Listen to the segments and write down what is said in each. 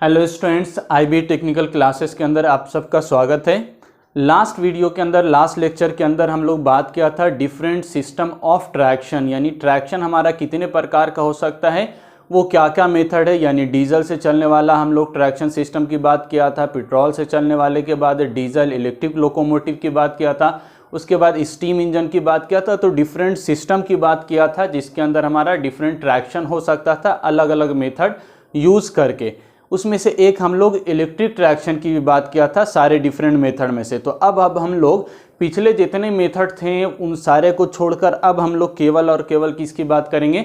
Hello students, IB technical classes के अंदर आप सबका स्वागत है। लास्ट वीडियो के अंदर, लास्ट लेक्चर के अंदर हम लोग बात किया था डिफरेंट सिस्टम ऑफ ट्रैक्शन, यानी ट्रैक्शन हमारा कितने प्रकार का हो सकता है, वो क्या क्या मेथड है। यानी डीजल से चलने वाला हम लोग ट्रैक्शन सिस्टम की बात किया था, पेट्रोल से चलने वाले के बाद डीजल इलेक्ट्रिक लोकोमोटिव की बात किया था, उसके बाद स्टीम इंजन की बात किया था। तो डिफरेंट सिस्टम की बात किया था जिसके अंदर हमारा डिफरेंट ट्रैक्शन हो सकता था अलग अलग मेथड यूज़ करके। उसमें से एक हम लोग इलेक्ट्रिक ट्रैक्शन की भी बात किया था सारे डिफरेंट मेथड में से। तो अब हम लोग पिछले जितने मेथड थे उन सारे को छोड़कर अब हम लोग केवल और केवल किसकी बात करेंगे,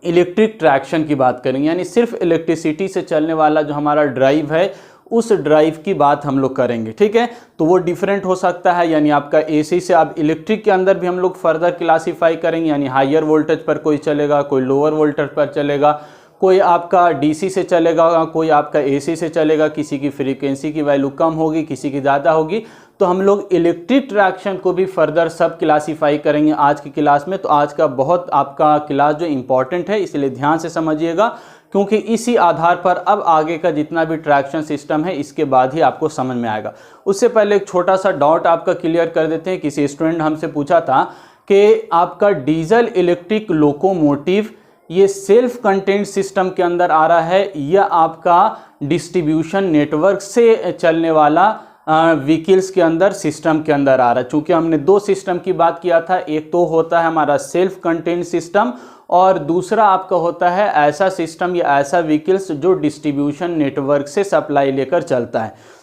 इलेक्ट्रिक ट्रैक्शन की बात करेंगे। यानी सिर्फ इलेक्ट्रिसिटी से चलने वाला जो हमारा ड्राइव है उस ड्राइव की बात हम लोग करेंगे। ठीक है, तो वो डिफरेंट हो सकता है। यानी आपका एसी से आप इलेक्ट्रिक के अंदर भी हम लोग फर्दर क्लासीफाई करेंगे। यानी हायर वोल्टेज पर कोई चलेगा, कोई लोअर वोल्टेज पर चलेगा, कोई आपका डीसी से चलेगा, कोई आपका एसी से चलेगा, किसी की फ्रीक्वेंसी की वैल्यू कम होगी, किसी की ज़्यादा होगी। तो हम लोग इलेक्ट्रिक ट्रैक्शन को भी फर्दर सब क्लासीफाई करेंगे आज की क्लास में। तो आज का बहुत आपका क्लास जो इम्पॉर्टेंट है, इसलिए ध्यान से समझिएगा, क्योंकि इसी आधार पर अब आगे का जितना भी ट्रैक्शन सिस्टम है इसके बाद ही आपको समझ में आएगा। उससे पहले एक छोटा सा डाउट आपका क्लियर कर देते हैं। किसी स्टूडेंट हमसे पूछा था कि आपका डीजल इलेक्ट्रिक लोकोमोटिव ये सेल्फ कंटेंट सिस्टम के अंदर आ रहा है या आपका डिस्ट्रीब्यूशन नेटवर्क से चलने वाला व्हीकल्स के अंदर सिस्टम के अंदर आ रहा है। चूंकि हमने दो सिस्टम की बात किया था, एक तो होता है हमारा सेल्फ कंटेंट सिस्टम और दूसरा आपका होता है ऐसा सिस्टम या ऐसा व्हीकल्स जो डिस्ट्रीब्यूशन नेटवर्क से सप्लाई लेकर चलता है।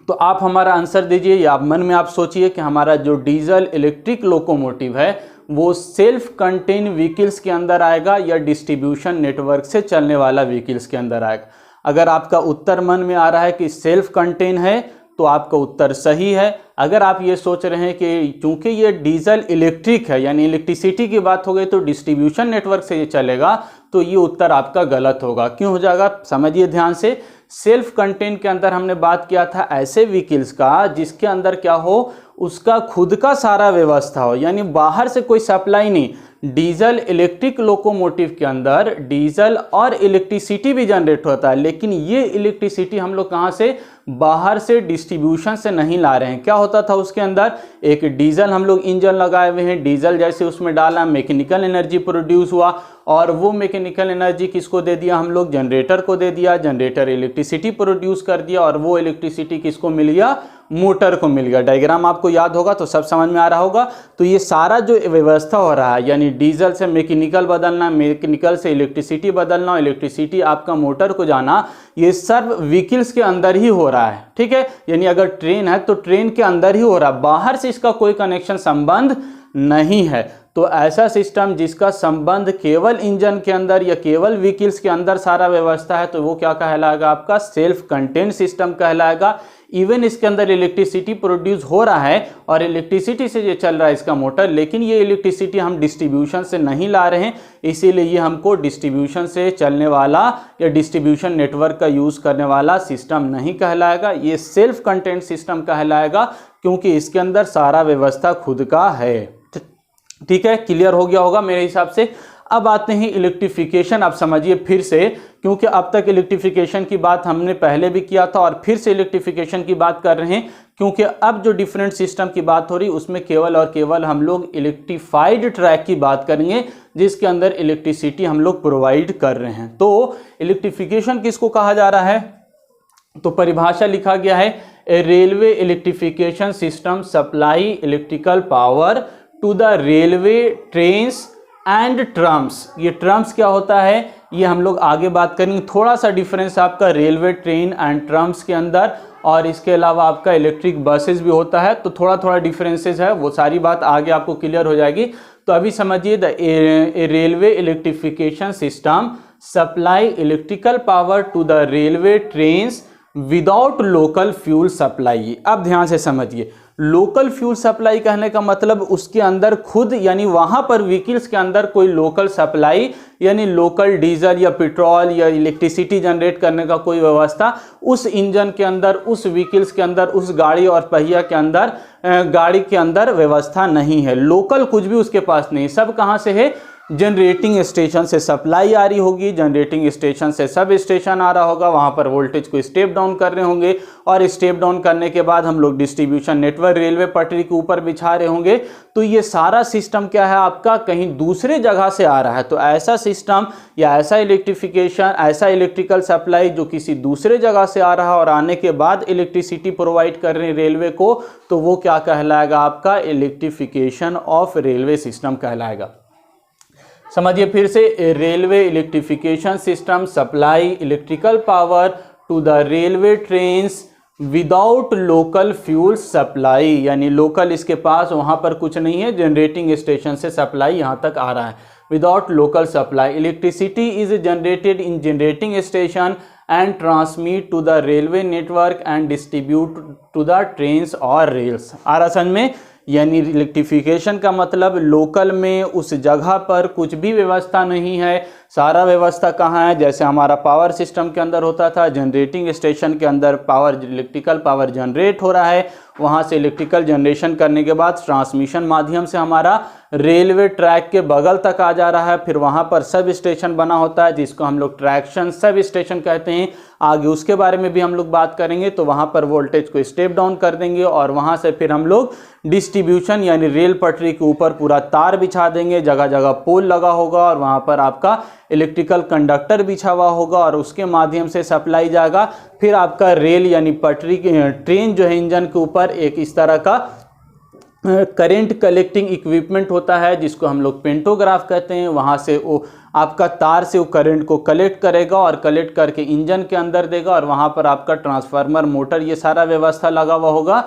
तो आप हमारा आंसर दीजिए या मन में आप सोचिए कि हमारा जो डीजल इलेक्ट्रिक लोकोमोटिव है वो सेल्फ कंटेन व्हीकल्स के अंदर आएगा या डिस्ट्रीब्यूशन नेटवर्क से चलने वाला व्हीकल्स के अंदर आएगा। अगर आपका उत्तर मन में आ रहा है कि सेल्फ कंटेन है तो आपका उत्तर सही है। अगर आप ये सोच रहे हैं कि चूंकि ये डीजल इलेक्ट्रिक है यानी इलेक्ट्रिसिटी की बात हो गई तो डिस्ट्रीब्यूशन नेटवर्क से ये चलेगा, तो ये उत्तर आपका गलत होगा। क्यों हो जाएगा, समझिए ध्यान से। सेल्फ कंटेन के अंदर हमने बात किया था ऐसे व्हीकल्स का जिसके अंदर क्या हो, उसका खुद का सारा व्यवस्था हो, यानी बाहर से कोई सप्लाई नहीं। डीजल इलेक्ट्रिक लोकोमोटिव के अंदर डीजल और इलेक्ट्रिसिटी भी जनरेट होता है, लेकिन ये इलेक्ट्रिसिटी हम लोग कहाँ से, बाहर से डिस्ट्रीब्यूशन से नहीं ला रहे हैं। क्या होता था उसके अंदर, एक डीजल हम लोग इंजन लगाए हुए हैं, डीजल जैसे उसमें डाला मैकेनिकल एनर्जी प्रोड्यूस हुआ और वो मैकेनिकल एनर्जी किसको दे दिया, हम लोग जनरेटर को दे दिया। जनरेटर इलेक्ट्रिसिटी प्रोड्यूस कर दिया और वो इलेक्ट्रिसिटी किसको मिल गया, मोटर को मिल गया। डायग्राम आपको याद होगा तो सब समझ में आ रहा होगा। तो ये सारा जो व्यवस्था हो रहा है यानी डीजल से मैकेनिकल बदलना, मैकेनिकल से इलेक्ट्रिसिटी बदलना, इलेक्ट्रिसिटी आपका मोटर को जाना, ये सब व्हीकल्स के अंदर ही हो रहा है। ठीक है, यानी अगर ट्रेन है तो ट्रेन के अंदर ही हो रहा है, बाहर से इसका कोई कनेक्शन संबंध नहीं है। तो ऐसा सिस्टम जिसका संबंध केवल इंजन के अंदर या केवल व्हीकल्स के अंदर सारा व्यवस्था है तो वो क्या कहलाएगा, आपका सेल्फ कंटेंट सिस्टम कहलाएगा। इवन इसके अंदर इलेक्ट्रिसिटी प्रोड्यूस हो रहा है और इलेक्ट्रिसिटी से ये चल रहा है इसका मोटर, लेकिन ये इलेक्ट्रिसिटी हम डिस्ट्रीब्यूशन से नहीं ला रहे हैं, इसीलिए ये हमको डिस्ट्रीब्यूशन से चलने वाला या डिस्ट्रीब्यूशन नेटवर्क का यूज़ करने वाला सिस्टम नहीं कहलाएगा। ये सेल्फ कंटेंट सिस्टम कहलाएगा क्योंकि इसके अंदर सारा व्यवस्था खुद का है। ठीक है, क्लियर हो गया होगा मेरे हिसाब से। अब आते हैं इलेक्ट्रिफिकेशन। आप समझिए फिर से, क्योंकि अब तक इलेक्ट्रिफिकेशन की बात हमने पहले भी किया था और फिर से इलेक्ट्रिफिकेशन की बात कर रहे हैं, क्योंकि अब जो डिफरेंट सिस्टम की बात हो रही उसमें केवल और केवल हम लोग इलेक्ट्रीफाइड ट्रैक की बात करेंगे जिसके अंदर इलेक्ट्रिसिटी हम लोग प्रोवाइड कर रहे हैं। तो इलेक्ट्रिफिकेशन किसको कहा जा रहा है, तो परिभाषा लिखा गया है, a railway electrification system supply electrical power to the railway trains and trams. ये ट्रम्स क्या होता है ये हम लोग आगे बात करेंगे। थोड़ा सा डिफरेंस आपका रेलवे ट्रेन एंड ट्रम्स के अंदर, और इसके अलावा आपका इलेक्ट्रिक बसेस भी होता है, तो थोड़ा थोड़ा डिफरेंसेस है, वो सारी बात आगे आपको क्लियर हो जाएगी। तो अभी समझिए, the railway electrification system supply electrical power to the railway trains without local fuel supply. अब ध्यान से समझिए, लोकल फ्यूल सप्लाई कहने का मतलब उसके अंदर खुद यानी वहां पर व्हीकल्स के अंदर कोई लोकल सप्लाई यानी लोकल डीजल या पेट्रोल या इलेक्ट्रिसिटी जनरेट करने का कोई व्यवस्था उस इंजन के अंदर, उस व्हीकल्स के अंदर, उस गाड़ी और पहिया के अंदर, गाड़ी के अंदर व्यवस्था नहीं है। लोकल कुछ भी उसके पास नहीं। सब कहां से है, जनरेटिंग स्टेशन से सप्लाई आ रही होगी, जनरेटिंग स्टेशन से सब स्टेशन आ रहा होगा, वहाँ पर वोल्टेज को स्टेप डाउन कर रहे होंगे और स्टेप डाउन करने के बाद हम लोग डिस्ट्रीब्यूशन नेटवर्क रेलवे पटरी के ऊपर बिछा रहे होंगे। तो ये सारा सिस्टम क्या है आपका कहीं दूसरे जगह से आ रहा है। तो ऐसा सिस्टम या ऐसा इलेक्ट्रिफिकेशन, ऐसा इलेक्ट्रिकल सप्लाई जो किसी दूसरे जगह से आ रहा है और आने के बाद इलेक्ट्रिसिटी प्रोवाइड कर रहे हैं रेलवे को, तो वो क्या कहलाएगा आपका इलेक्ट्रिफिकेशन ऑफ रेलवे सिस्टम कहलाएगा। समझिए फिर से, railway electrification system supply electrical power to the railway trains without local fuel supply, यानी लोकल इसके पास वहां पर कुछ नहीं है, जनरेटिंग स्टेशन से सप्लाई यहां तक आ रहा है। Without local supply electricity is generated in generating station and transmit to the railway network and distribute to the trains और रेल्स। आ रहा समझ में, यानी इलेक्ट्रिफिकेशन का मतलब लोकल में उस जगह पर कुछ भी व्यवस्था नहीं है, सारा व्यवस्था कहाँ है, जैसे हमारा पावर सिस्टम के अंदर होता था, जनरेटिंग स्टेशन के अंदर पावर इलेक्ट्रिकल पावर जनरेट हो रहा है, वहाँ से इलेक्ट्रिकल जनरेशन करने के बाद ट्रांसमिशन माध्यम से हमारा रेलवे ट्रैक के बगल तक आ जा रहा है, फिर वहाँ पर सब स्टेशन बना होता है जिसको हम लोग ट्रैक्शन सब स्टेशन कहते हैं। आगे उसके बारे में भी हम लोग बात करेंगे। तो वहाँ पर वोल्टेज को स्टेप डाउन कर देंगे और वहाँ से फिर हम लोग डिस्ट्रीब्यूशन यानी रेल पटरी के ऊपर पूरा तार बिछा देंगे, जगह जगह पोल लगा होगा और वहाँ पर आपका इलेक्ट्रिकल कंडक्टर बिछा हुआ होगा और उसके माध्यम से सप्लाई जाएगा। फिर आपका रेल यानी पटरी ट्रेन जो है इंजन के ऊपर एक इस तरह का करंट कलेक्टिंग इक्विपमेंट होता है जिसको हम लोग पेंटोग्राफ कहते हैं। वहाँ से वो आपका तार से वो करंट को कलेक्ट करेगा और कलेक्ट करके इंजन के अंदर देगा और वहाँ पर आपका ट्रांसफार्मर मोटर ये सारा व्यवस्था लगा हुआ होगा।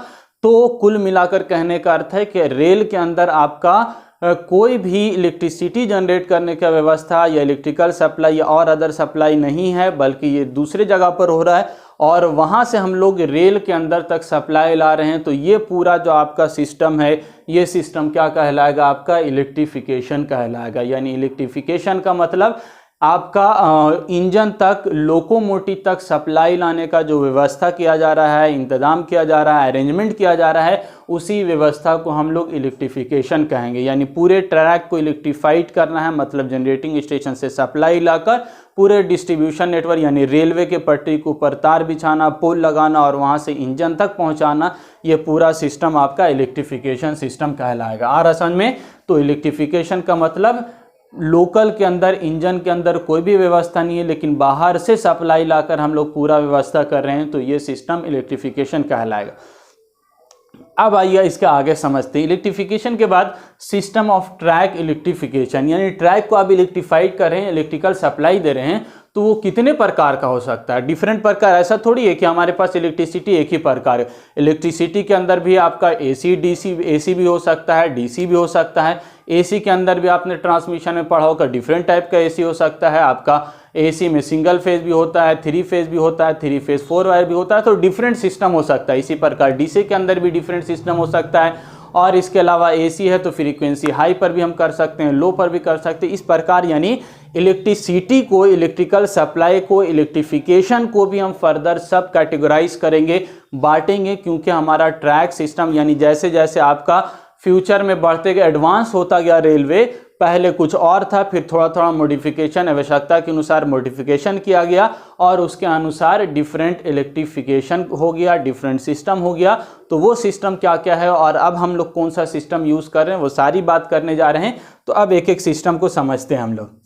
तो कुल मिलाकर कहने का अर्थ है कि रेल के अंदर आपका कोई भी इलेक्ट्रिसिटी जनरेट करने का व्यवस्था या इलेक्ट्रिकल सप्लाई या और अदर सप्लाई नहीं है, बल्कि ये दूसरे जगह पर हो रहा है और वहाँ से हम लोग रेल के अंदर तक सप्लाई ला रहे हैं। तो ये पूरा जो आपका सिस्टम है, ये सिस्टम क्या कहलाएगा आपका इलेक्ट्रिफिकेशन कहलाएगा। यानी इलेक्ट्रिफिकेशन का मतलब आपका इंजन तक, लोकोमोटिव तक सप्लाई लाने का जो व्यवस्था किया जा रहा है, इंतजाम किया जा रहा है, अरेंजमेंट किया जा रहा है, उसी व्यवस्था को हम लोग इलेक्ट्रिफिकेशन कहेंगे। यानी पूरे ट्रैक को इलेक्ट्रीफाइड करना है, मतलब जनरेटिंग स्टेशन से सप्लाई लाकर पूरे डिस्ट्रीब्यूशन नेटवर्क यानी रेलवे के पटरी के ऊपर तार बिछाना, पोल लगाना और वहाँ से इंजन तक पहुँचाना, ये पूरा सिस्टम आपका इलेक्ट्रिफिकेशन सिस्टम कहलाएगा। आ रहा समझ में? तो इलेक्ट्रिफिकेशन का मतलब लोकल के अंदर, इंजन के अंदर कोई भी व्यवस्था नहीं है, लेकिन बाहर से सप्लाई लाकर हम लोग पूरा व्यवस्था कर रहे हैं, तो ये सिस्टम इलेक्ट्रिफिकेशन कहलाएगा। अब आइए इसके आगे समझते हैं। इलेक्ट्रिफिकेशन के बाद सिस्टम ऑफ ट्रैक इलेक्ट्रिफिकेशन, यानी ट्रैक को आप इलेक्ट्रीफाइड कर रहे हैं, इलेक्ट्रिकल सप्लाई दे रहे हैं, तो वो कितने प्रकार का हो सकता है? डिफरेंट प्रकार। ऐसा थोड़ी है कि हमारे पास इलेक्ट्रिसिटी एक ही प्रकार है। इलेक्ट्रिसिटी के अंदर भी आपका एसी डीसी, एसी भी हो सकता है, डीसी भी हो सकता है। एसी के अंदर भी आपने ट्रांसमिशन में पढ़ा होगा, डिफरेंट टाइप का एसी हो सकता है। आपका एसी में सिंगल फेज भी होता है, 3 फेज भी होता है, 3 फेज 4 वायर भी होता है। तो डिफरेंट सिस्टम हो सकता है। इसी प्रकार डीसी के अंदर भी डिफरेंट सिस्टम हो सकता है। और इसके अलावा एसी है तो फ्रीक्वेंसी हाई पर भी हम कर सकते हैं, लो पर भी कर सकते हैं। इस प्रकार यानी इलेक्ट्रिसिटी को, इलेक्ट्रिकल सप्लाई को, इलेक्ट्रिफिकेशन को भी हम फर्दर सब कैटेगराइज करेंगे, बांटेंगे, क्योंकि हमारा ट्रैक सिस्टम यानी जैसे जैसे आपका फ्यूचर में बढ़ते गए, एडवांस होता गया रेलवे, पहले कुछ और था, फिर थोड़ा थोड़ा मॉडिफिकेशन, आवश्यकता के अनुसार मॉडिफिकेशन किया गया और उसके अनुसार डिफरेंट इलेक्ट्रिफिकेशन हो गया, डिफरेंट सिस्टम हो गया। तो वो सिस्टम क्या क्या है और अब हम लोग कौन सा सिस्टम यूज़ कर रहे हैं, वो सारी बात करने जा रहे हैं। तो अब एक एक सिस्टम को समझते हैं हम लोग।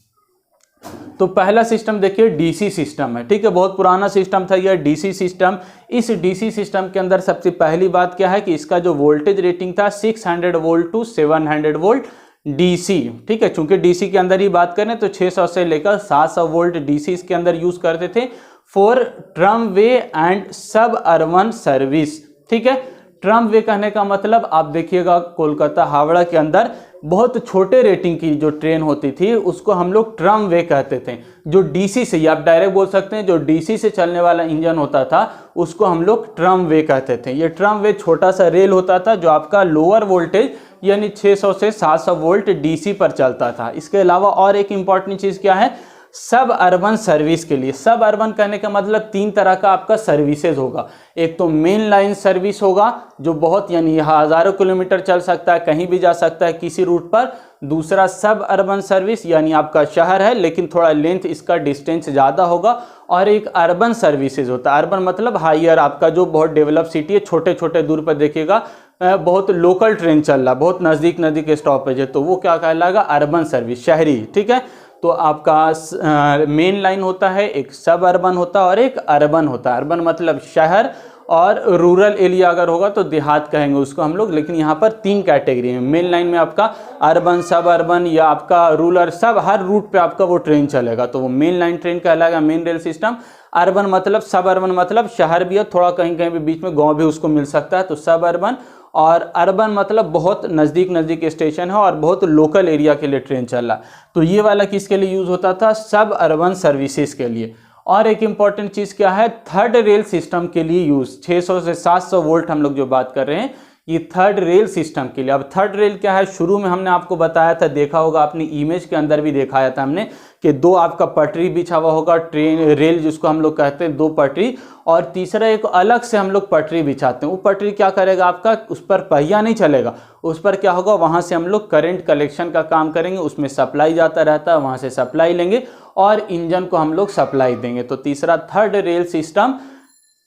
तो पहला सिस्टम देखिए डीसी सिस्टम है, ठीक है, बहुत पुराना सिस्टम था यह डीसी सिस्टम। इस डीसी सिस्टम के अंदर सबसे पहली बात क्या है कि इसका जो वोल्टेज रेटिंग था 600 वोल्ट टू 700 वोल्ट डीसी, ठीक है। चूंकि डीसी के अंदर ही बात करें तो 600 से लेकर 700 वोल्ट डीसी इसके अंदर यूज करते थे फॉर ट्रमवे एंड सब अर्बन सर्विस, ठीक है। ट्रमवे कहने का मतलब आप देखिएगा कोलकाता हावड़ा के अंदर बहुत छोटे रेटिंग की जो ट्रेन होती थी उसको हम लोग ट्रमवे कहते थे। जो डीसी से, आप डायरेक्ट बोल सकते हैं, जो डीसी से चलने वाला इंजन होता था उसको हम लोग ट्रमवे कहते थे। ये ट्रमवे छोटा सा रेल होता था जो आपका लोअर वोल्टेज यानी 600 से 700 वोल्ट डीसी पर चलता था। इसके अलावा और एक इंपॉर्टेंट चीज़ क्या है, सब अर्बन सर्विस के लिए। सब अर्बन कहने का मतलब 3 तरह का आपका सर्विसेज होगा। एक तो मेन लाइन सर्विस होगा जो बहुत यानी हज़ारों किलोमीटर चल सकता है, कहीं भी जा सकता है किसी रूट पर। दूसरा सब अर्बन सर्विस यानी आपका शहर है लेकिन थोड़ा लेंथ इसका डिस्टेंस ज़्यादा होगा। और एक अर्बन सर्विसेज होता है। अर्बन मतलब हायर, आपका जो बहुत डेवलप सिटी है, छोटे छोटे दूर पर देखिएगा बहुत लोकल ट्रेन चल रहा, बहुत नज़दीक नज़दीक स्टॉपेज है, तो वो क्या कहलाएगा, अर्बन सर्विस, शहरी। ठीक है, तो आपका मेन लाइन होता है, एक सब अर्बन होता है और एक अर्बन होता है। अर्बन मतलब शहर, और रूरल एरिया अगर होगा तो देहात कहेंगे उसको हम लोग। लेकिन यहाँ पर 3 कैटेगरी है। मेन लाइन में आपका अर्बन, सब अर्बन या आपका रूरल, सब हर रूट पे आपका वो ट्रेन चलेगा, तो वो मेन लाइन ट्रेन कहलाएगा, मेन रेल सिस्टम। अर्बन मतलब सब अर्बन मतलब शहर भी है, थोड़ा कहीं कहीं भी बीच में गाँव भी उसको मिल सकता है, तो सब अर्बन। और अर्बन मतलब बहुत नज़दीक नज़दीक स्टेशन है और बहुत लोकल एरिया के लिए ट्रेन चल रहा। तो ये वाला किसके लिए यूज़ होता था, सब अर्बन सर्विसेज के लिए। और एक इम्पॉर्टेंट चीज़ क्या है, थर्ड रेल सिस्टम के लिए यूज़। 600 से 700 वोल्ट हम लोग जो बात कर रहे हैं ये थर्ड रेल सिस्टम के लिए। अब थर्ड रेल क्या है, शुरू में हमने आपको बताया था, देखा होगा अपनी इमेज के अंदर भी दिखाया था हमने कि 2 आपका पटरी बिछा हुआ होगा, ट्रेन रेल जिसको हम लोग कहते हैं 2 पटरी, और तीसरा एक अलग से हम लोग पटरी बिछाते हैं। वो पटरी क्या करेगा आपका, उस पर पहिया नहीं चलेगा, उस पर क्या होगा, वहाँ से हम लोग करंट कलेक्शन का काम करेंगे, उसमें सप्लाई जाता रहता है, वहाँ से सप्लाई लेंगे और इंजन को हम लोग सप्लाई देंगे। तो तीसरा थर्ड रेल सिस्टम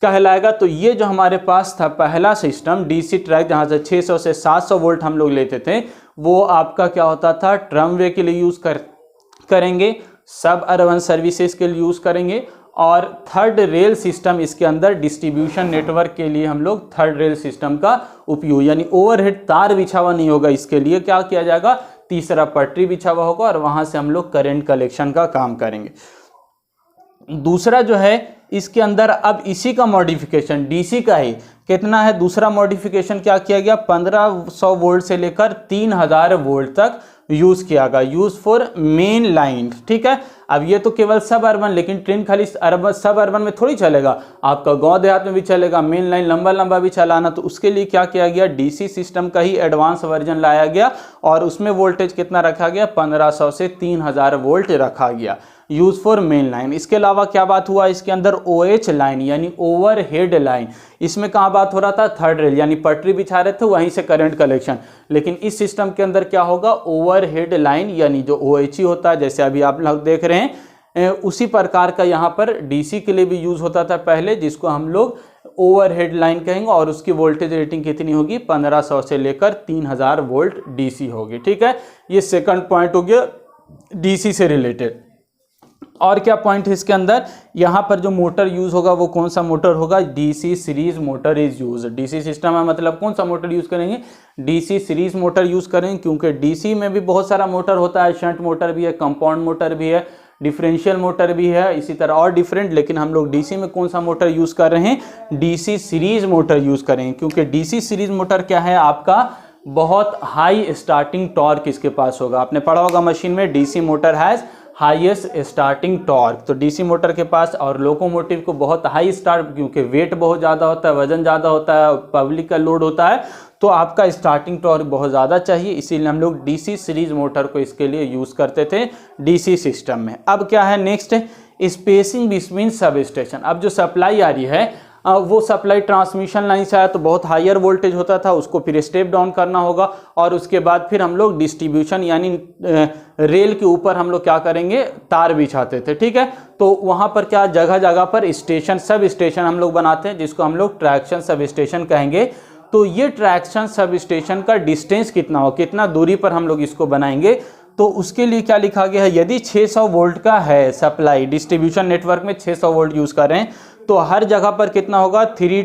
कहलाएगा। तो ये जो हमारे पास था पहला सिस्टम डीसी ट्रैक, जहाँ से 600 से 700 वोल्ट हम लोग लेते थे, वो आपका क्या होता था, ट्रमवे के लिए यूज़ करेंगे, सब अर्बन सर्विसेज के लिए यूज़ करेंगे, और थर्ड रेल सिस्टम इसके अंदर डिस्ट्रीब्यूशन नेटवर्क के लिए हम लोग थर्ड रेल सिस्टम का उपयोग, यानी ओवरहेड तार बिछा हुआ नहीं होगा, इसके लिए क्या किया जाएगा, तीसरा पटरी बिछा हुआ होगा और वहाँ से हम लोग करंट कलेक्शन का काम करेंगे। दूसरा जो है इसके अंदर अब इसी का मॉडिफिकेशन डीसी का ही कितना है, दूसरा मॉडिफिकेशन क्या किया गया, 1500 वोल्ट से लेकर 3000 वोल्ट तक यूज़ किया गया, यूज़ फॉर मेन लाइन। ठीक है, अब ये तो केवल सब अर्बन, लेकिन ट्रेन खाली अर्बन सब अर्बन में थोड़ी चलेगा, आपका गांव देहात में भी चलेगा, मेन लाइन लंबा लंबा भी चलाना। तो उसके लिए क्या किया गया, डीसी सिस्टम का ही एडवांस वर्जन लाया गया और उसमें वोल्टेज कितना रखा गया, 1500 से 3000 वोल्ट रखा गया, यूज फॉर मेन लाइन। इसके अलावा क्या बात हुआ, इसके अंदर OH लाइन यानी ओवरहेड लाइन, इसमें कहाँ बात हो रहा था, थर्ड रेल, यानी पटरी बिछा रहे थे वहीं से करंट कलेक्शन। लेकिन इस सिस्टम के अंदर क्या होगा, ओवरहेड लाइन यानी जो OHE होता है, जैसे अभी आप लोग देख रहे हैं, उसी प्रकार का यहाँ पर डीसी के लिए भी यूज होता था पहले, जिसको हम लोग ओवरहेड लाइन कहेंगे, और उसकी वोल्टेज रेटिंग कितनी होगी, 1500 से लेकर 3000 वोल्ट डीसी होगी। ठीक है, ये सेकंड पॉइंट हो गया डीसी से रिलेटेड। और क्या पॉइंट है इसके अंदर, यहाँ पर जो मोटर यूज होगा वो कौन सा मोटर होगा, DC series motor is use. DC system है मतलब कौन सा मोटर यूज करेंगे, डीसी सीरीज मोटर यूज करेंगे, क्योंकि डीसी में भी बहुत सारा मोटर होता है, शंट मोटर भी है, कंपाउंड मोटर भी है, डिफरेंशियल मोटर भी है, इसी तरह और डिफरेंट। लेकिन हम लोग डीसी में कौन सा मोटर यूज कर रहे हैं, डीसी सीरीज मोटर यूज करेंगे, क्योंकि डीसी सीरीज मोटर क्या है, आपका बहुत हाई स्टार्टिंग टॉर्क इसके पास होगा। आपने पढ़ा होगा मशीन में, DC motor has highest starting torque. तो डीसी मोटर के पास और लोकोमोटिव को बहुत हाई स्टार्ट, क्योंकि वेट बहुत ज़्यादा होता है, वजन ज़्यादा होता है, पब्लिक का लोड होता है, तो आपका स्टार्टिंग टॉर्क बहुत ज़्यादा चाहिए, इसीलिए हम लोग डीसी सीरीज मोटर को इसके लिए यूज़ करते थे डीसी सिस्टम में। अब क्या है next, spacing between sub station. अब जो सप्लाई आ रही है वो सप्लाई ट्रांसमिशन लाइन से आया तो बहुत हायर वोल्टेज होता था, उसको फिर स्टेप डाउन करना होगा, और उसके बाद फिर हम लोग डिस्ट्रीब्यूशन यानी रेल के ऊपर हम लोग क्या करेंगे, तार बिछाते थे। ठीक है, तो वहाँ पर क्या जगह जगह पर स्टेशन, सब स्टेशन हम लोग बनाते हैं, जिसको हम लोग ट्रैक्शन सब स्टेशन कहेंगे। तो ये ट्रैक्शन सब स्टेशन का डिस्टेंस कितना हो, कितना दूरी पर हम लोग इसको बनाएंगे, तो उसके लिए क्या लिखा गया है, यदि 600 वोल्ट का है सप्लाई, डिस्ट्रीब्यूशन नेटवर्क में 600 वोल्ट यूज़ कर रहे हैं, तो हर जगह पर कितना होगा, 3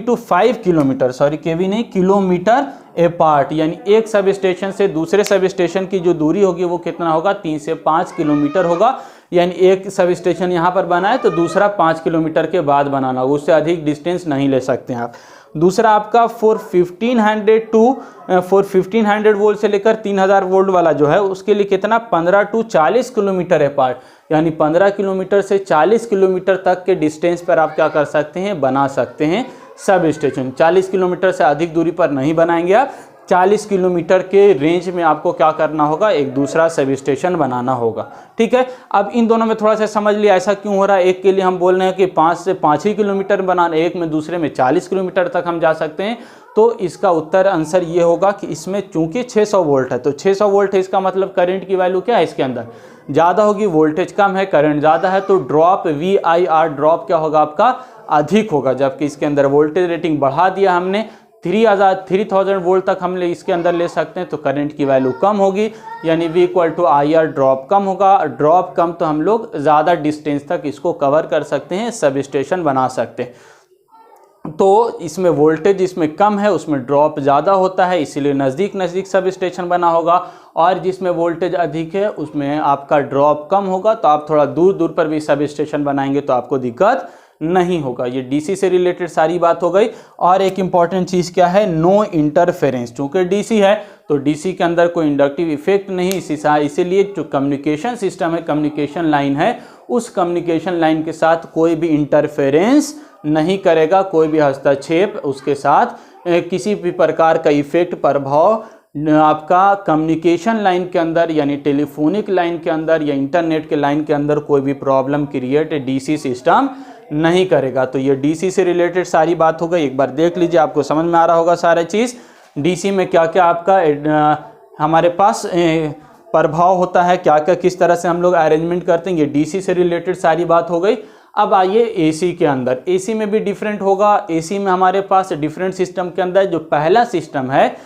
to 5 किलोमीटर, सॉरी केवी नहीं, किलोमीटर अपार्ट, यानी एक सब स्टेशन से दूसरे सब स्टेशन की जो दूरी होगी वो कितना होगा, 3 से 5 किलोमीटर होगा। यानी एक सब स्टेशन यहाँ पर बना है तो दूसरा 5 किलोमीटर के बाद बनाना होगा, उससे अधिक डिस्टेंस नहीं ले सकते हैं आप। दूसरा आपका 1500 वोल्ट से लेकर 3000 वोल्ट वाला जो है उसके लिए कितना, 15 to 40 किलोमीटर अपार्ट, यानी 15 किलोमीटर से 40 किलोमीटर तक के डिस्टेंस पर आप क्या कर सकते हैं, बना सकते हैं सब स्टेशन। 40 किलोमीटर से अधिक दूरी पर नहीं बनाएंगे आप, 40 किलोमीटर के रेंज में आपको क्या करना होगा, एक दूसरा सब स्टेशन बनाना होगा। ठीक है, अब इन दोनों में थोड़ा सा समझ लिया ऐसा क्यों हो रहा है। एक के लिए हम बोल रहे हैं कि 5 से 5 ही किलोमीटर बनाना, एक में दूसरे में 40 किलोमीटर तक हम जा सकते हैं। तो इसका उत्तर आंसर ये होगा कि इसमें चूंकि 600 वोल्ट है, तो 600 वोल्ट है, इसका मतलब करंट की वैल्यू क्या है, इसके अंदर ज़्यादा होगी, वोल्टेज कम है, करंट ज़्यादा है, तो ड्रॉप VIR ड्रॉप क्या होगा आपका, अधिक होगा। जबकि इसके अंदर वोल्टेज रेटिंग बढ़ा दिया हमने, 3000 वोल्ट तक हम इसके अंदर ले सकते हैं, तो करंट की वैल्यू कम होगी, यानी V = IR ड्रॉप कम होगा। ड्रॉप कम तो हम लोग ज़्यादा डिस्टेंस तक इसको कवर कर सकते हैं, सब स्टेशन बना सकते हैं। तो इसमें वोल्टेज इसमें कम है, उसमें ड्रॉप ज़्यादा होता है, इसीलिए नज़दीक नज़दीक सब स्टेशन बना होगा। और जिसमें वोल्टेज अधिक है उसमें आपका ड्रॉप कम होगा, तो आप थोड़ा दूर दूर पर भी सब स्टेशन बनाएंगे तो आपको दिक्कत नहीं होगा। ये डीसी से रिलेटेड सारी बात हो गई। और एक इम्पॉर्टेंट चीज़ क्या है, नो इंटरफेरेंस। चूँकि डीसी है तो डीसी के अंदर कोई इंडक्टिव इफेक्ट नहीं, इसीलिए जो कम्युनिकेशन सिस्टम है, कम्युनिकेशन लाइन है, उस कम्युनिकेशन लाइन के साथ कोई भी इंटरफेरेंस नहीं करेगा, कोई भी हस्तक्षेप उसके साथ किसी भी प्रकार का इफेक्ट प्रभाव आपका कम्युनिकेशन लाइन के अंदर यानी टेलीफोनिक लाइन के अंदर या इंटरनेट के लाइन के अंदर कोई भी प्रॉब्लम क्रिएट डीसी सिस्टम नहीं करेगा। तो ये डीसी से रिलेटेड सारी बात हो गई। एक बार देख लीजिए, आपको समझ में आ रहा होगा सारा चीज़। डीसी में क्या क्या आपका हमारे पास प्रभाव होता है, क्या क्या किस तरह से हम लोग अरेंजमेंट करते हैं, ये डीसी से रिलेटेड सारी बात हो गई। अब आइए एसी के अंदर। एसी में भी डिफरेंट होगा। एसी में हमारे पास डिफरेंट सिस्टम के अंदर जो पहला सिस्टम है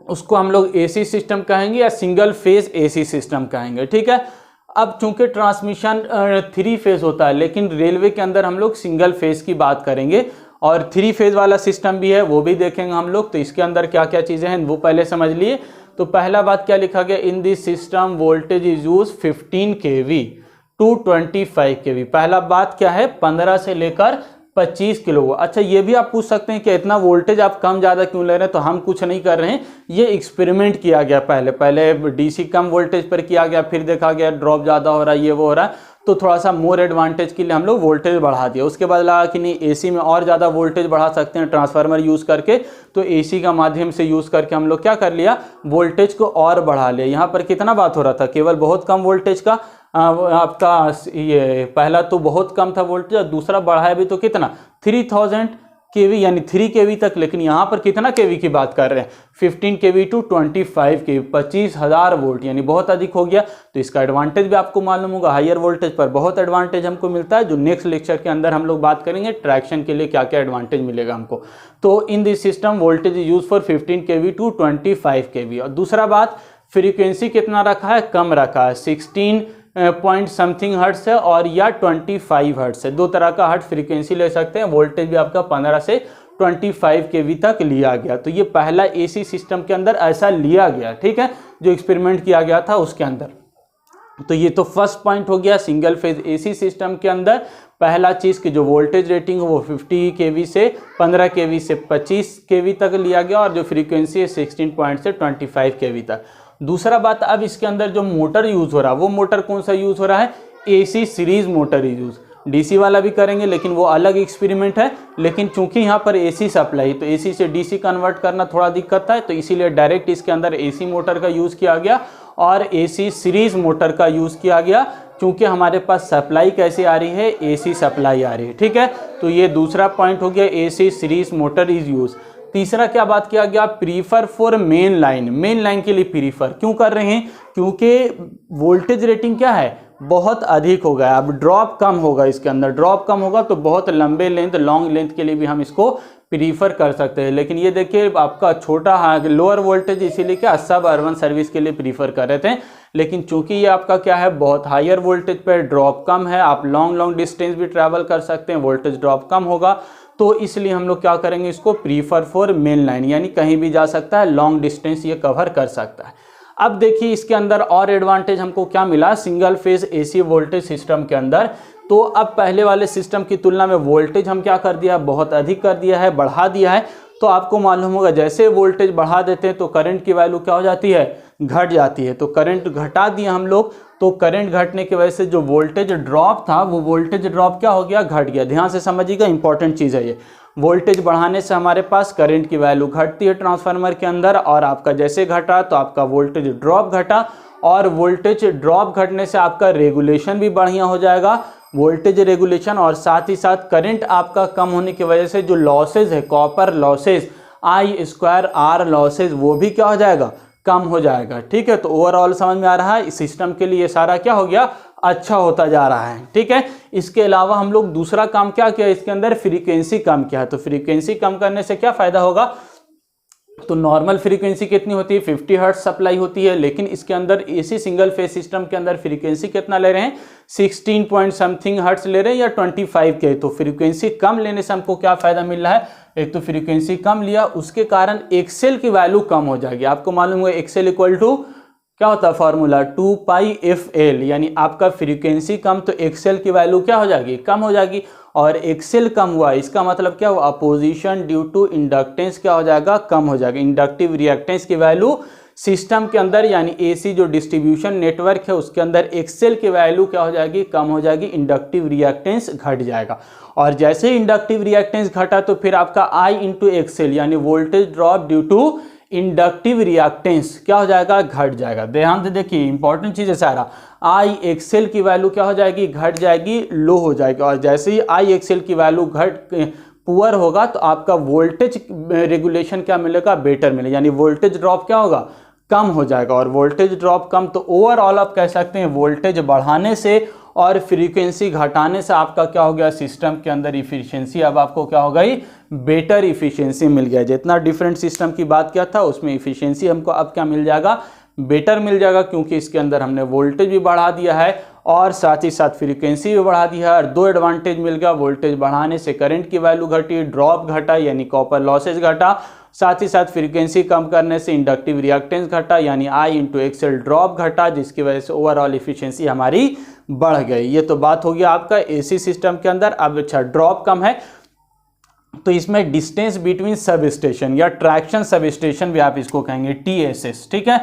उसको हम लोग एसी सिस्टम कहेंगे या सिंगल फेज एसी सिस्टम कहेंगे। ठीक है, अब चूंकि ट्रांसमिशन 3 फेज होता है, लेकिन रेलवे के अंदर हम लोग सिंगल फेज की बात करेंगे और 3 फेज वाला सिस्टम भी है, वो भी देखेंगे हम लोग। तो इसके अंदर क्या क्या चीज़ें हैं वो पहले समझ लिए। तो पहला बात क्या लिखा गया, in this system voltage is use 15 kV to 25 kV। पहला बात क्या है, 15 से लेकर 25 किलो। अच्छा, ये भी आप पूछ सकते हैं कि इतना वोल्टेज आप कम ज़्यादा क्यों ले रहे हैं। तो हम कुछ नहीं कर रहे हैं, ये एक्सपेरिमेंट किया गया। पहले डीसी कम वोल्टेज पर किया गया, फिर देखा गया ड्रॉप ज़्यादा हो रहा है, ये वो हो रहा है, तो थोड़ा सा मोर एडवांटेज के लिए हम लोग वोल्टेज बढ़ा दिया। उसके बाद लगा कि नहीं, एसी में और ज़्यादा वोल्टेज बढ़ा सकते हैं ट्रांसफार्मर यूज़ करके। तो एसी का माध्यम से यूज़ करके हम लोग क्या कर लिया, वोल्टेज को और बढ़ा लिया। यहाँ पर कितना बात हो रहा था, केवल बहुत कम वोल्टेज का आपका ये पहला तो बहुत कम था वोल्टेज, और दूसरा बढ़ाया भी तो कितना 3000 kV यानी 3 kV तक। लेकिन यहाँ पर कितना kV की बात कर रहे हैं, 15 kV टू 25 kV, 25,000 वोल्ट, यानी बहुत अधिक हो गया। तो इसका एडवांटेज भी आपको मालूम होगा, हायर वोल्टेज पर बहुत एडवांटेज हमको मिलता है, जो नेक्स्ट लेक्चर के अंदर हम लोग बात करेंगे ट्रैक्शन के लिए क्या क्या एडवांटेज मिलेगा हमको। तो in this system voltage is use for 15 kV to 25 kV। और दूसरा बात, फ्रीक्वेंसी कितना रखा है, कम रखा है, 16 पॉइंट समथिंग हर्ट्स है और या 25 हर्ट्स है। 2 तरह का हर्ट्स फ्रीक्वेंसी ले सकते हैं। वोल्टेज भी आपका 15 से 25 kV तक लिया गया। तो ये पहला एसी सिस्टम के अंदर ऐसा लिया गया, ठीक है, जो एक्सपेरिमेंट किया गया था उसके अंदर। तो ये तो फर्स्ट पॉइंट हो गया, सिंगल फेज एसी सिस्टम के अंदर पहला चीज़ की जो वोल्टेज रेटिंग है वो 50 kV से 15 kV से 25 kV तक लिया गया, और जो फ्रीक्वेंसी है 16 पॉइंट से 25 kV तक। दूसरा बात, अब इसके अंदर जो मोटर यूज़ हो रहा है वो मोटर कौन सा यूज़ हो रहा है, AC series motor use. DC वाला भी करेंगे लेकिन वो अलग एक्सपेरिमेंट है। लेकिन चूंकि यहाँ पर एसी सप्लाई, तो एसी से डीसी कन्वर्ट करना थोड़ा दिक्कत है, तो इसीलिए डायरेक्ट इसके अंदर एसी मोटर का यूज़ किया गया और एसी सीरीज मोटर का यूज़ किया गया। चूंकि हमारे पास सप्लाई कैसे आ रही है, एसी सप्लाई आ रही है, ठीक है। तो ये दूसरा पॉइंट हो गया, AC series motor is use. तीसरा क्या बात किया गया, prefer for main line. Main line के लिए प्रीफर क्यों कर रहे हैं, क्योंकि वोल्टेज रेटिंग क्या है, बहुत अधिक हो गया। अब ड्रॉप कम होगा, इसके अंदर ड्रॉप कम होगा, तो बहुत लंबे लेंथ, लॉन्ग लेंथ के लिए भी हम इसको प्रीफर कर सकते हैं। लेकिन ये देखिए आपका छोटा लोअर वोल्टेज, इसीलिए क्या सब अर्बन सर्विस के लिए प्रीफर कर रहे थे। लेकिन चूंकि ये आपका क्या है, बहुत हायर वोल्टेज पर ड्रॉप कम है, आप लॉन्ग डिस्टेंस भी ट्रैवल कर सकते हैं, वोल्टेज ड्रॉप कम होगा, तो इसलिए हम लोग क्या करेंगे, इसको प्रीफर फॉर मेन लाइन, यानी कहीं भी जा सकता है, लॉन्ग डिस्टेंस ये कवर कर सकता है। अब देखिए इसके अंदर और एडवांटेज हमको क्या मिला, single phase AC voltage system के अंदर। तो अब पहले वाले सिस्टम की तुलना में वोल्टेज हम क्या कर दिया, बहुत अधिक कर दिया है, बढ़ा दिया है। तो आपको मालूम होगा जैसे वोल्टेज बढ़ा देते हैं तो करंट की वैल्यू क्या हो जाती है, घट जाती है। तो करंट घटा दिया हम लोग, तो करंट घटने की वजह से जो वोल्टेज ड्रॉप था वो वोल्टेज ड्रॉप क्या हो गया, घट गया। ध्यान से समझिएगा, इंपॉर्टेंट चीज़ है ये। वोल्टेज बढ़ाने से हमारे पास करंट की वैल्यू घटती है ट्रांसफार्मर के अंदर, और आपका जैसे घटा तो आपका वोल्टेज ड्रॉप घटा, और वोल्टेज ड्रॉप घटने से आपका रेगुलेशन भी बढ़िया हो जाएगा, वोल्टेज रेगुलेशन, और साथ ही साथ करंट आपका कम होने की वजह से जो लॉसेज है, कॉपर लॉसेज, I²R लॉसेज, वो भी क्या हो जाएगा, कम हो जाएगा। ठीक है, तो ओवरऑल समझ में आ रहा है, इस सिस्टम के लिए सारा क्या हो गया, अच्छा होता जा रहा है। ठीक है, इसके अलावा हम लोग दूसरा काम क्या किया, इसके अंदर फ्रीक्वेंसी कम किया है। तो फ्रीक्वेंसी कम करने से क्या फायदा होगा, तो नॉर्मल फ्रीक्वेंसी कितनी होती है, 50 हर्ट्ज सप्लाई होती है, लेकिन इसके अंदर एसी सिंगल फेज सिस्टम के अंदर फ्रीक्वेंसी कितना ले रहे हैं, 16 पॉइंट समथिंग हर्ट्ज ले रहे हैं या 25 के। तो फ्रीक्वेंसी कम लेने से हमको क्या फायदा मिल रहा है, एक तो फ्रीक्वेंसी कम लिया, उसके कारण एक्सेल की वैल्यू कम हो जाएगी। आपको मालूम है एक्सेल इक्वल टू क्या होता है फॉर्मूला, 2πfl, यानी आपका फ्रीक्वेंसी कम तो एक्सेल की वैल्यू क्या हो जाएगी, कम हो जाएगी। और एक्सेल कम हुआ इसका मतलब क्या हुआ, अपोजिशन ड्यू टू इंडक्टेंस क्या हो जाएगा, कम हो जाएगा। इंडक्टिव रिएक्टेंस की वैल्यू सिस्टम के अंदर यानी एसी जो डिस्ट्रीब्यूशन नेटवर्क है उसके अंदर एक्सेल की वैल्यू क्या हो जाएगी, कम हो जाएगी, इंडक्टिव रिएक्टेंस घट जाएगा। और जैसे ही इंडक्टिव रिएक्टेंस घटा तो फिर आपका I इंटू एक्सेल यानी voltage drop due to inductive reactance क्या हो जाएगा, घट जाएगा। ध्यान से देखिए, इंपॉर्टेंट चीज है सारा, I एक्सेल की वैल्यू क्या हो जाएगी, घट जाएगी, लो हो जाएगी। और जैसे ही I एक्सेल की वैल्यू पुअर होगा तो आपका वोल्टेज रेगुलेशन क्या मिलेगा, बेटर मिलेगा, यानी वोल्टेज ड्रॉप क्या होगा, कम हो जाएगा। और वोल्टेज ड्रॉप कम तो ओवरऑल आप कह सकते हैं वोल्टेज बढ़ाने से और फ्रीक्वेंसी घटाने से आपका क्या हो गया, सिस्टम के अंदर इफिशियंसी अब आपको क्या हो गई, बेटर इफिशियंसी मिल गया। जितना डिफरेंट सिस्टम की बात किया था उसमें इफिशियंसी हमको अब क्या मिल जाएगा, बेटर मिल जाएगा, क्योंकि इसके अंदर हमने वोल्टेज भी बढ़ा दिया है और साथ ही साथ फ्रीक्वेंसी भी बढ़ा दी है। और दो एडवांटेज मिल गया, वोल्टेज बढ़ाने से करंट की वैल्यू घटी, ड्रॉप घटा यानी कॉपर लॉसेज घटा, साथ ही साथ फ्रीक्वेंसी कम करने से इंडक्टिव रिएक्टेंस घटा यानी I इंटू एक्सेल ड्रॉप घटा, जिसकी वजह से ओवरऑल इफिशियंसी हमारी बढ़ गई। ये तो बात हो गया आपका एसी सिस्टम के अंदर। अब अच्छा ड्रॉप कम है तो इसमें डिस्टेंस बिटवीन सब स्टेशन या ट्रैक्शन सब स्टेशन भी आप इसको कहेंगे, TSS। ठीक है,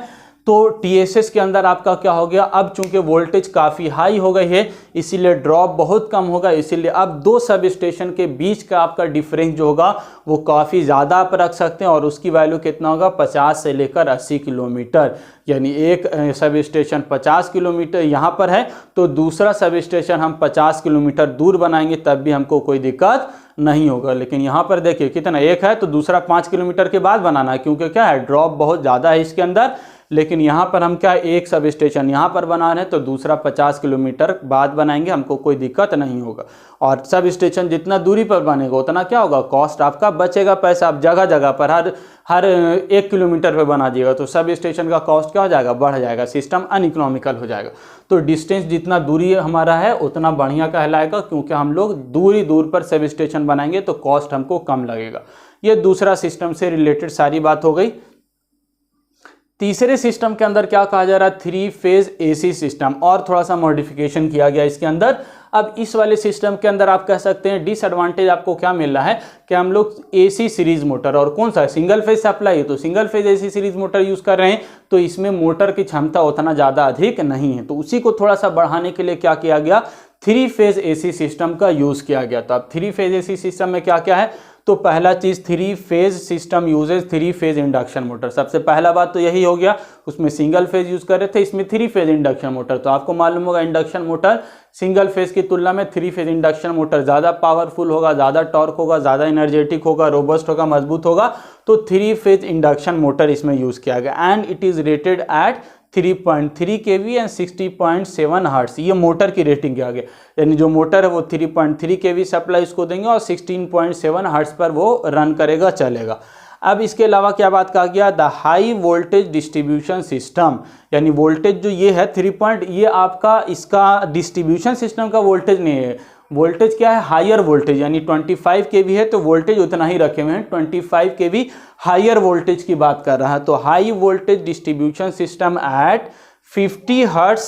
तो TSS के अंदर आपका क्या हो गया, अब चूंकि वोल्टेज काफ़ी हाई हो गई है इसीलिए ड्रॉप बहुत कम होगा, इसीलिए अब दो सब स्टेशन के बीच का आपका डिफरेंस जो होगा वो काफ़ी ज़्यादा आप रख सकते हैं। और उसकी वैल्यू कितना होगा, 50 से लेकर 80 किलोमीटर, यानी एक सब स्टेशन 50 किलोमीटर यहाँ पर है तो दूसरा सब स्टेशन हम 50 किलोमीटर दूर बनाएंगे तब भी हमको कोई दिक्कत नहीं होगा। लेकिन यहाँ पर देखिए कितना, एक है तो दूसरा 5 किलोमीटर के बाद बनाना है, क्योंकि क्या है ड्रॉप बहुत ज़्यादा है इसके अंदर। लेकिन यहाँ पर हम क्या, एक सब स्टेशन यहाँ पर बना रहे हैं तो दूसरा 50 किलोमीटर बाद बनाएंगे, हमको कोई दिक्कत नहीं होगा। और सब स्टेशन जितना दूरी पर बनेगा उतना क्या होगा, कॉस्ट आपका बचेगा, पैसा आप जगह जगह पर हर 1 किलोमीटर पर बना दिएगा तो सब स्टेशन का कॉस्ट क्या हो जाएगा, बढ़ जाएगा, सिस्टम अनइकोनॉमिकल हो जाएगा। तो डिस्टेंस जितना दूरी हमारा है उतना बढ़िया कहलाएगा, क्योंकि हम लोग दूर पर सब स्टेशन बनाएंगे तो कॉस्ट हमको कम लगेगा। ये दूसरा सिस्टम से रिलेटेड सारी बात हो गई। तीसरे सिस्टम के अंदर क्या कहा जा रहा है, 3 फेज एसी सिस्टम, और थोड़ा सा मॉडिफिकेशन किया गया इसके अंदर। अब इस वाले सिस्टम के अंदर आप कह सकते हैं डिसएडवांटेज आपको क्या मिल रहा है कि हम लोग एसी सीरीज मोटर, और कौन सा सिंगल फेज सप्लाई है तो single phase AC series motor use कर रहे हैं, तो इसमें मोटर की क्षमता उतना ज़्यादा अधिक नहीं है। तो उसी को थोड़ा सा बढ़ाने के लिए क्या किया गया, 3 फेज एसी सिस्टम का यूज किया गया। तो अब 3 फेज एसी सिस्टम में क्या क्या है, तो पहला चीज 3 phase system uses 3 phase induction motor, सबसे पहला बात तो यही हो गया। उसमें सिंगल फेज यूज कर रहे थे, इसमें 3 फेज इंडक्शन मोटर। तो आपको मालूम होगा इंडक्शन मोटर सिंगल फेज की तुलना में 3 फेज इंडक्शन मोटर ज़्यादा पावरफुल होगा, ज़्यादा टॉर्क होगा, ज़्यादा एनर्जेटिक होगा, रोबस्ट होगा, मजबूत होगा। तो 3 फेज इंडक्शन मोटर इसमें यूज किया गया and it is rated eight 3.3 kV and 60.7 hertz. ये मोटर की रेटिंग किया गया, यानी जो मोटर है वो 3.3 kV सप्लाई इसको देंगे और 16.7 हर्ट्ज पर वो रन करेगा, चलेगा। अब इसके अलावा क्या बात कहा गया, the high voltage distribution system, यानी वोल्टेज जो ये है 3 ये आपका इसका डिस्ट्रीब्यूशन सिस्टम का वोल्टेज नहीं है, वोल्टेज क्या है हायर वोल्टेज, यानी 25 kV है तो वोल्टेज उतना ही रखे हुए हैं, 25 kV हायर वोल्टेज की बात कर रहा है। तो high voltage distribution system at 50 hertz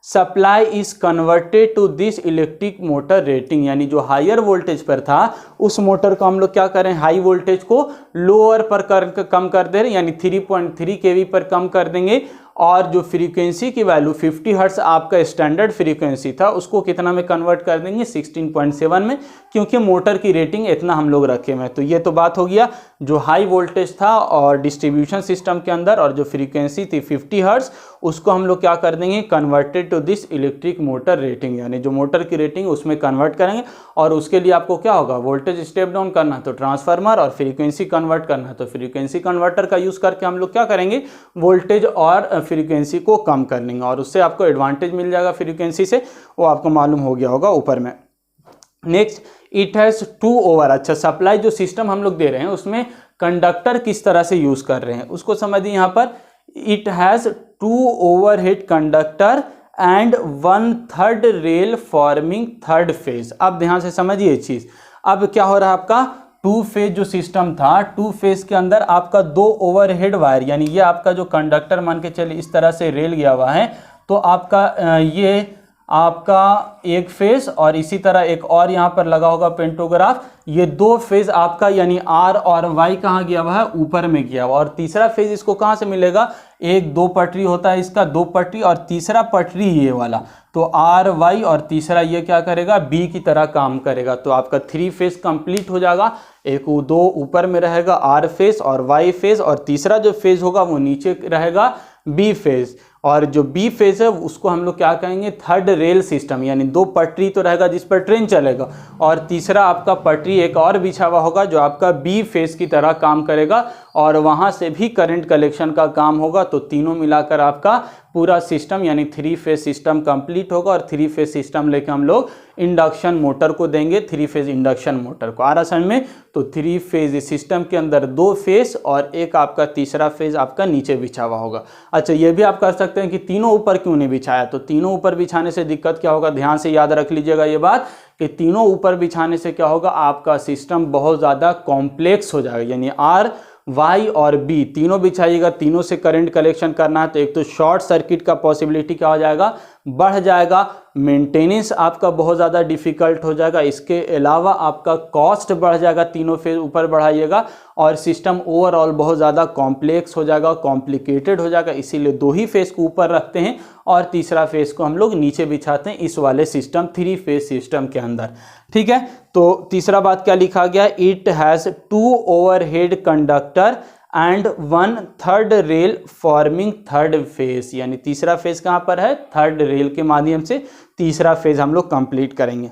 supply is converted to this electric motor rating, यानी जो हायर वोल्टेज पर था उस मोटर को हम लोग क्या करें, हाई वोल्टेज को लोअर पर कम कर दे रहे, यानी 3.3 kV पर कम कर देंगे और जो फ्रीक्वेंसी की वैल्यू 50 हर्ट्ज आपका स्टैंडर्ड फ्रीक्वेंसी था उसको कितना में कन्वर्ट कर देंगे 16.7 में, क्योंकि मोटर की रेटिंग इतना हम लोग रखे हुए हैं। तो ये तो बात हो गया जो हाई वोल्टेज था और डिस्ट्रीब्यूशन सिस्टम के अंदर, और जो फ्रीक्वेंसी थी 50 हर्ट्ज उसको हम लोग क्या कर देंगे converted to this electric motor rating, यानी जो मोटर की रेटिंग उसमें कन्वर्ट करेंगे। और उसके लिए आपको क्या होगा, वोल्टेज स्टेप डाउन करना तो ट्रांसफार्मर, और फ्रीक्वेंसी कन्वर्ट करना तो फ्रीक्वेंसी कन्वर्टर का यूज़ करके हम लोग क्या करेंगे वोल्टेज और फ्रीक्वेंसी को कम कर लेंगे, और उससे आपको एडवांटेज मिल जाएगा फ्रीक्वेंसी से, वो आपको मालूम हो गया होगा ऊपर में। नेक्स्ट, इट हैज़ 2 ओवर, अच्छा सप्लाई जो सिस्टम हम लोग दे रहे हैं उसमें कंडक्टर किस तरह से यूज़ कर रहे हैं उसको समझिए। यहाँ पर it has 2 overhead conductor and 1/3 rail forming third phase. अब ध्यान से समझिए चीज़, अब क्या हो रहा है आपका 2 फेज जो सिस्टम था, 2 फेज के अंदर आपका 2 ओवरहेड वायर, यानी ये आपका जो कंडक्टर मान के चलिए इस तरह से रेल गया हुआ है, तो आपका ये आपका एक फेज और इसी तरह एक और यहाँ पर लगा होगा पेंटोग्राफ, ये 2 फेज आपका यानी आर और वाई कहाँ गया हुआ है ऊपर में गया हुआ, और तीसरा फेज इसको कहाँ से मिलेगा, एक 2 पटरी होता है इसका 2 पटरी, और तीसरा पटरी ये वाला, तो आर वाई, और तीसरा ये क्या करेगा बी की तरह काम करेगा। तो आपका 3 फेज कंप्लीट हो जाएगा, एक 2 ऊपर में रहेगा आर फेज और वाई फेज, और तीसरा जो फेज होगा वो नीचे रहेगा बी फेज, और जो बी फेज है उसको हम लोग क्या कहेंगे थर्ड रेल सिस्टम, यानी 2 पटरी तो रहेगा जिस पर ट्रेन चलेगा, और तीसरा आपका पटरी एक और बिछा हुआ होगा जो आपका बी फेज की तरह काम करेगा, और वहाँ से भी करंट कलेक्शन का काम होगा। तो तीनों मिलाकर आपका पूरा सिस्टम यानी 3 फेज सिस्टम कंप्लीट होगा, और 3 फेज सिस्टम लेके हम लोग इंडक्शन मोटर को देंगे, 3 फेज इंडक्शन मोटर को। आ रहा समझ में? तो 3 फेज सिस्टम के अंदर 2 फेज और एक आपका तीसरा फेज आपका नीचे बिछा हुआ होगा। अच्छा, ये भी आप कर सकते हैं कि तीनों ऊपर क्यों नहीं बिछाया, तो तीनों ऊपर बिछाने से दिक्कत क्या होगा, ध्यान से याद रख लीजिएगा ये बात कि तीनों ऊपर बिछाने से क्या होगा, आपका सिस्टम बहुत ज़्यादा कॉम्प्लेक्स हो जाएगा, यानी आर वाई और बी तीनों बिछाइएगा, तीनों से करंट कलेक्शन करना है, तो एक तो शॉर्ट सर्किट का पॉसिबिलिटी क्या हो जाएगा, बढ़ जाएगा, मेंटेनेंस आपका बहुत ज़्यादा डिफिकल्ट हो जाएगा, इसके अलावा आपका कॉस्ट बढ़ जाएगा, तीनों फेज ऊपर बढ़ाइएगा, और सिस्टम ओवरऑल बहुत ज़्यादा कॉम्प्लेक्स हो जाएगा, कॉम्प्लिकेटेड हो जाएगा। इसीलिए 2 ही फेज को ऊपर रखते हैं और तीसरा फेज को हम लोग नीचे बिछाते हैं इस वाले सिस्टम 3 फेज सिस्टम के अंदर। ठीक है, तो तीसरा बात क्या लिखा गया, it has 2 overhead conductor and 1/3 rail forming third phase, यानी तीसरा फेज कहाँ पर है, थर्ड रेल के माध्यम से तीसरा फेज हम लोग कंप्लीट करेंगे।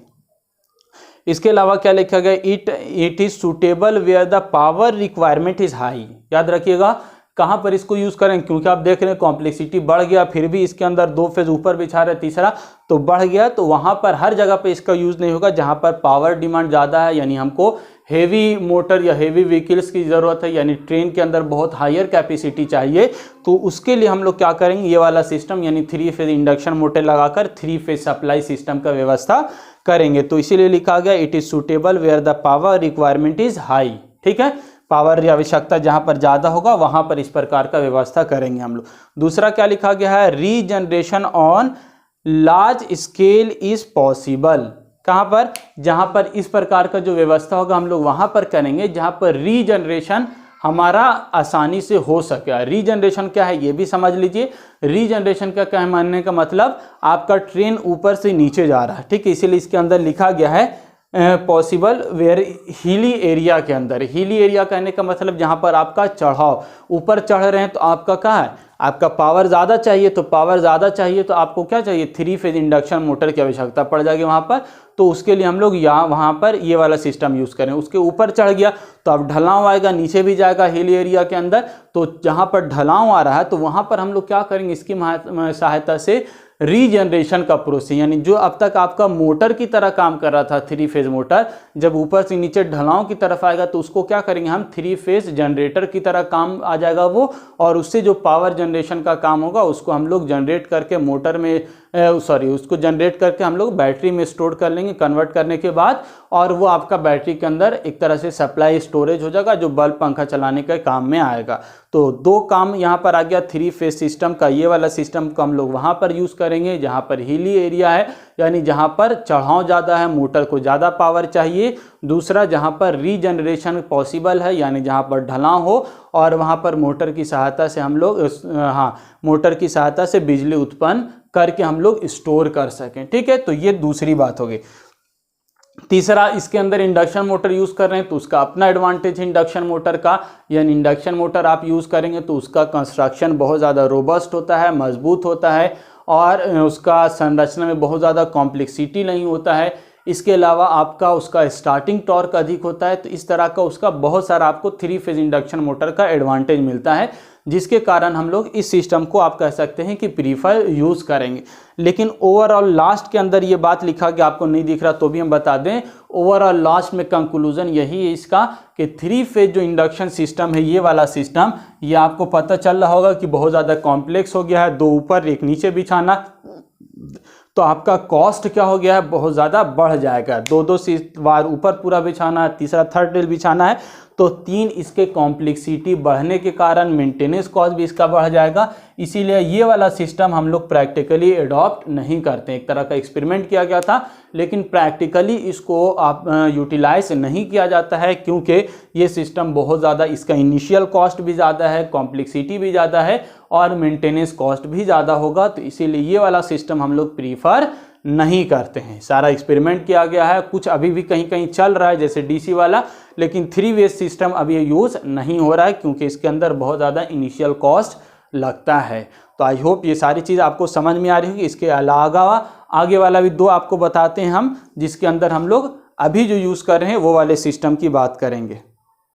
इसके अलावा क्या लिखा गया, it is suitable where the power requirement is high. याद रखिएगा कहाँ पर इसको यूज़ करें, क्योंकि आप देख रहे हैं कॉम्प्लेक्सिटी बढ़ गया, फिर भी इसके अंदर 2 फेज ऊपर बिछा रहे, तीसरा तो बढ़ गया, तो वहाँ पर हर जगह पे इसका यूज़ नहीं होगा जहाँ पर पावर डिमांड ज़्यादा है, यानी हमको हेवी मोटर या हेवी व्हीकल्स की ज़रूरत है, यानी ट्रेन के अंदर बहुत हायर कैपेसिटी चाहिए, तो उसके लिए हम लोग क्या करेंगे, ये वाला सिस्टम यानी 3 फेज इंडक्शन मोटर लगाकर 3 फेज सप्लाई सिस्टम का व्यवस्था करेंगे। तो इसीलिए लिखा गया it is suitable where the power requirement is high. ठीक है, पावर की आवश्यकता जहाँ पर ज़्यादा होगा वहाँ पर इस प्रकार का व्यवस्था करेंगे हम लोग। दूसरा क्या लिखा गया है, regeneration on large scale is possible. कहाँ पर, जहाँ पर इस प्रकार का जो व्यवस्था होगा हम लोग वहाँ पर करेंगे जहाँ पर रीजनरेशन हमारा आसानी से हो सके। रीजनरेशन क्या है ये भी समझ लीजिए। रीजनरेशन का क्या मानने का मतलब, आपका ट्रेन ऊपर से नीचे जा रहा है, ठीक है, इसीलिए इसके अंदर लिखा गया है पॉसिबल वेयर हिली एरिया के अंदर। हिली एरिया कहने का मतलब जहाँ पर आपका चढ़ाव, ऊपर चढ़ रहे हैं तो आपका क्या है, आपका पावर ज़्यादा चाहिए, तो पावर ज़्यादा चाहिए तो आपको क्या चाहिए, 3 फेज इंडक्शन मोटर की आवश्यकता पड़ जाएगी वहाँ पर। तो उसके लिए हम लोग वहाँ पर ये वाला सिस्टम यूज़ करें। उसके ऊपर चढ़ गया तो अब ढलाव आएगा, नीचे भी जाएगा हिल एरिया के अंदर, तो जहाँ पर ढलाव आ रहा है तो वहाँ पर हम लोग क्या करेंगे, इसकी सहायता से रीजनरेशन का प्रोसेस, यानी जो अब तक आपका मोटर की तरह काम कर रहा था 3 फेज मोटर, जब ऊपर से नीचे ढलाव की तरफ आएगा तो उसको क्या करेंगे हम, 3 फेज जनरेटर की तरह काम आ जाएगा वो, और उससे जो पावर जनरेशन का काम होगा उसको हम लोग जनरेट करके मोटर में उसको जनरेट करके हम लोग बैटरी में स्टोर कर लेंगे कन्वर्ट करने के बाद, और वो आपका बैटरी के अंदर एक तरह से सप्लाई स्टोरेज हो जाएगा जो बल्ब पंखा चलाने के काम में आएगा। तो दो काम यहाँ पर आ गया 3 फेज सिस्टम का। ये वाला सिस्टम को हम लोग वहाँ पर यूज़ करेंगे जहाँ पर हिली एरिया है, यानी जहाँ पर चढ़ाव ज़्यादा है, मोटर को ज़्यादा पावर चाहिए। दूसरा जहाँ पर रीजनरेशन पॉसिबल है, यानी जहाँ पर ढलाव हो और वहाँ पर मोटर की सहायता से हम लोग मोटर की सहायता से बिजली उत्पन्न करके हम लोग स्टोर कर सकें। ठीक है, तो ये दूसरी बात होगी। तीसरा, इसके अंदर इंडक्शन मोटर यूज़ कर रहे हैं तो उसका अपना एडवांटेज है इंडक्शन मोटर का, यानी इंडक्शन मोटर आप यूज़ करेंगे तो उसका कंस्ट्रक्शन बहुत ज़्यादा रोबस्ट होता है, मजबूत होता है, और उसका संरचना में बहुत ज़्यादा कॉम्प्लेक्सिटी नहीं होता है। इसके अलावा आपका उसका स्टार्टिंग टॉर्क अधिक होता है। तो इस तरह का उसका बहुत सारा आपको 3 फेज इंडक्शन मोटर का एडवांटेज मिलता है, जिसके कारण हम लोग इस सिस्टम को आप कह सकते हैं कि प्रीफर यूज़ करेंगे। लेकिन ओवरऑल लास्ट के अंदर ये बात लिखा कि आपको नहीं दिख रहा तो भी हम बता दें, ओवरऑल लास्ट में कंक्लूजन यही है इसका कि 3 फेज जो इंडक्शन सिस्टम है, ये वाला सिस्टम, ये आपको पता चल रहा होगा कि बहुत ज़्यादा कॉम्प्लेक्स हो गया है। 2 ऊपर 1 नीचे बिछाना, तो आपका कॉस्ट क्या हो गया है, बहुत ज़्यादा बढ़ जाएगा। 2-2 बार ऊपर पूरा बिछाना है, तीसरा थर्ड रेल बिछाना है, तो 3 इसके कॉम्प्लेक्सिटी बढ़ने के कारण मेंटेनेंस कॉस्ट भी इसका बढ़ जाएगा। इसीलिए ये वाला सिस्टम हम लोग प्रैक्टिकली अडॉप्ट नहीं करते। एक तरह का एक्सपेरिमेंट किया गया था, लेकिन प्रैक्टिकली इसको आप यूटिलाइज नहीं किया जाता है, क्योंकि ये सिस्टम बहुत ज़्यादा, इसका इनिशियल कॉस्ट भी ज़्यादा है, कॉम्प्लेक्सिटी भी ज़्यादा है और मेंटेनेंस कॉस्ट भी ज़्यादा होगा। तो इसीलिए ये वाला सिस्टम हम लोग प्रीफर नहीं करते हैं। सारा एक्सपेरिमेंट किया गया है, कुछ अभी भी कहीं कहीं चल रहा है जैसे डीसी वाला, लेकिन 3 वे सिस्टम अभी यूज़ नहीं हो रहा है क्योंकि इसके अंदर बहुत ज़्यादा इनिशियल कॉस्ट लगता है। तो आई होप ये सारी चीज़ आपको समझ में आ रही होगी। इसके अलावा आगे वाला भी 2 आपको बताते हैं हम, जिसके अंदर हम लोग अभी जो यूज़ कर रहे हैं वो वाले सिस्टम की बात करेंगे।